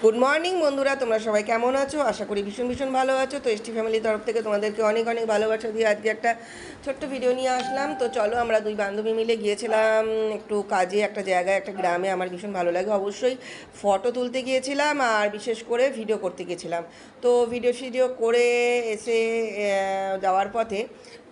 Good morning বন্ধুরা, তোমরা সবাই কেমন আছো? আশা করি ভীষণ ভীষণ ভালো আছো। তো এসটি ফ্যামিলির তরফ থেকে তোমাদেরকে অনেক অনেক ভালোবাসা দিয়ে আজকে একটা ছোট্ট ভিডিও নিয়ে আসলাম। তো চলো, আমরা দুই বান্ধবী মিলে গিয়েছিলাম একটু কাজে, একটা জায়গায়, একটা গ্রামে। আমার ভীষণ ভালো লাগে, অবশ্যই ফটো তুলতে গিয়েছিলাম আর বিশেষ করে ভিডিও করতে গিয়েছিলাম। তো ভিডিও করে এসে যাওয়ার পথে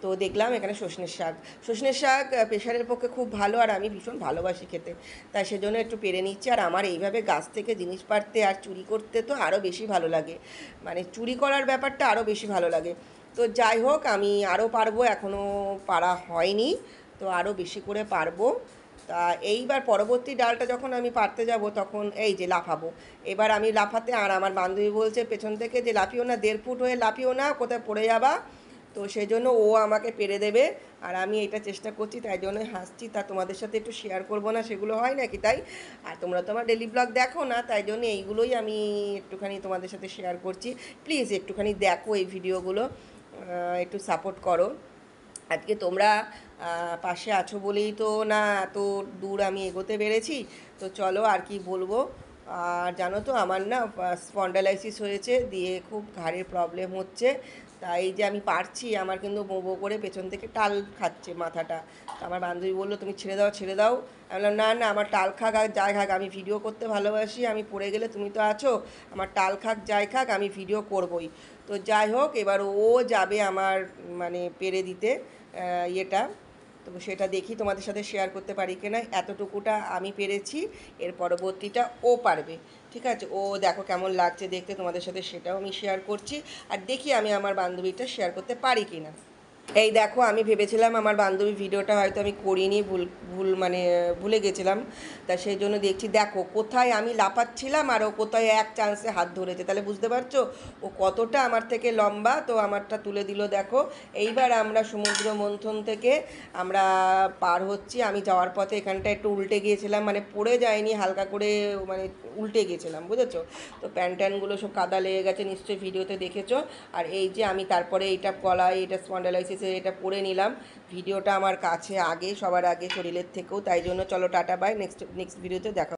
তো দেখলাম এখানে সজনের শাক প্রেশারের পক্ষে খুব ভালো, আর আমি ভীষণ ভালোবাসি খেতে। তাই সেজন্য একটু পেরে নিচ্ছি। আর আমার এইভাবে গাছ থেকে জিনিস পাড়তে আর চুরি করতে তো আরও বেশি ভালো লাগে, মানে চুরি করার ব্যাপারটা আরও বেশি ভালো লাগে। তো যাই হোক, আমি আরও পারবো, এখনও পারা হয়নি, তো আরও বেশি করে পারবো। তা এইবার পরবর্তী ডালটা যখন আমি পারতে যাব তখন এই যে লাফাবো। এবার আমি লাফাতে, আর আমার বান্ধবী বলছে পেছন থেকে যে লাফিও না, 1.5 ফুট হয়ে লাফিও না, কোথায় পড়ে যাবা। তো সেই জন্য ও আমাকে পেরে দেবে, আর আমি এটা চেষ্টা করছি, তাই জন্যই হাসছি। তা তোমাদের সাথে একটু শেয়ার করবো না, সেগুলো হয় নাকি তাই? আর তোমরা তো আমার ডেলি ব্লগ দেখো না, তাই জন্য এইগুলোই আমি একটুখানি তোমাদের সাথে শেয়ার করছি। প্লিজ একটুখানি দেখো এই ভিডিওগুলো, একটু সাপোর্ট করো। আজকে তোমরা পাশে আছো বলেই তো না এত দূর আমি এগোতে পেরেছি। তো চলো, আর কি বলবো। আর জানো তো, আমার না স্পন্ডালাইসিস হয়েছে, দিয়ে খুব ঘাড়ের প্রবলেম হচ্ছে। তাই যে আমি পারছি, আমার কিন্তু বো বো করে পেছন থেকে টাল খাচ্ছে মাথাটা। তো আমার বান্ধবী বললো তুমি ছেড়ে দাও ছেড়ে দাও। আমি বললাম না না, আমার টাল খাক আর যাই খাক, আমি ভিডিও করতে ভালোবাসি। আমি পড়ে গেলে তুমি তো আছো, আমার টাল খাক যাই খাক, আমি ভিডিও করবই। তো যাই হোক, এবার ও যাবে আমার মানে পেরে দিতে ইয়েটা। তো সেটা দেখি তোমাদের সাথে শেয়ার করতে পারি কিনা। এতটুকুটা আমি পেরেছি, এর পরবর্তীটা ও পারবে। ঠিক আছে, ও দেখো কেমন লাগছে দেখতে, তোমাদের সাথে সেটাও আমি শেয়ার করছি। আর দেখি আমি আমার বান্ধবীটা শেয়ার করতে পারি কিনা। এই দেখো, আমি ভেবেছিলাম আমার বান্ধবী ভিডিওটা হয়তো আমি করিনি, ভুল ভুল মানে ভুলে গেছিলাম। তা সেই জন্য দেখছি, দেখো কোথায় আমি লাফাচ্ছিলাম আর ও কোথায় এক চান্সে হাত ধরেছে, তাহলে বুঝতে পারছো ও কতটা আমার থেকে লম্বা। তো আমারটা তুলে দিল দেখো। এইবার আমরা সমুদ্র মন্থন থেকে আমরা পার হচ্ছি। আমি যাওয়ার পথে এখানটা একটু উল্টে গিয়েছিলাম, মানে পড়ে যায়নি, হালকা করে মানে উল্টে গিয়েছিলাম, বুঝেছো? তো প্যান্ট ট্যানগুলো সব কাদা লেগে গেছে, নিশ্চয়ই ভিডিওতে দেখেছো। আর এই যে আমি তারপরে এইটা গলায়, এটা স্পন্ডালাইসিসে এটা পরে নিলাম। ভিডিওটা আমার কাছে আগে, সবার আগে শরীরের থেকেও। তাই জন্য চলো টাটা বাই, নেক্সট নেক্সট ভিডিওতে দেখা।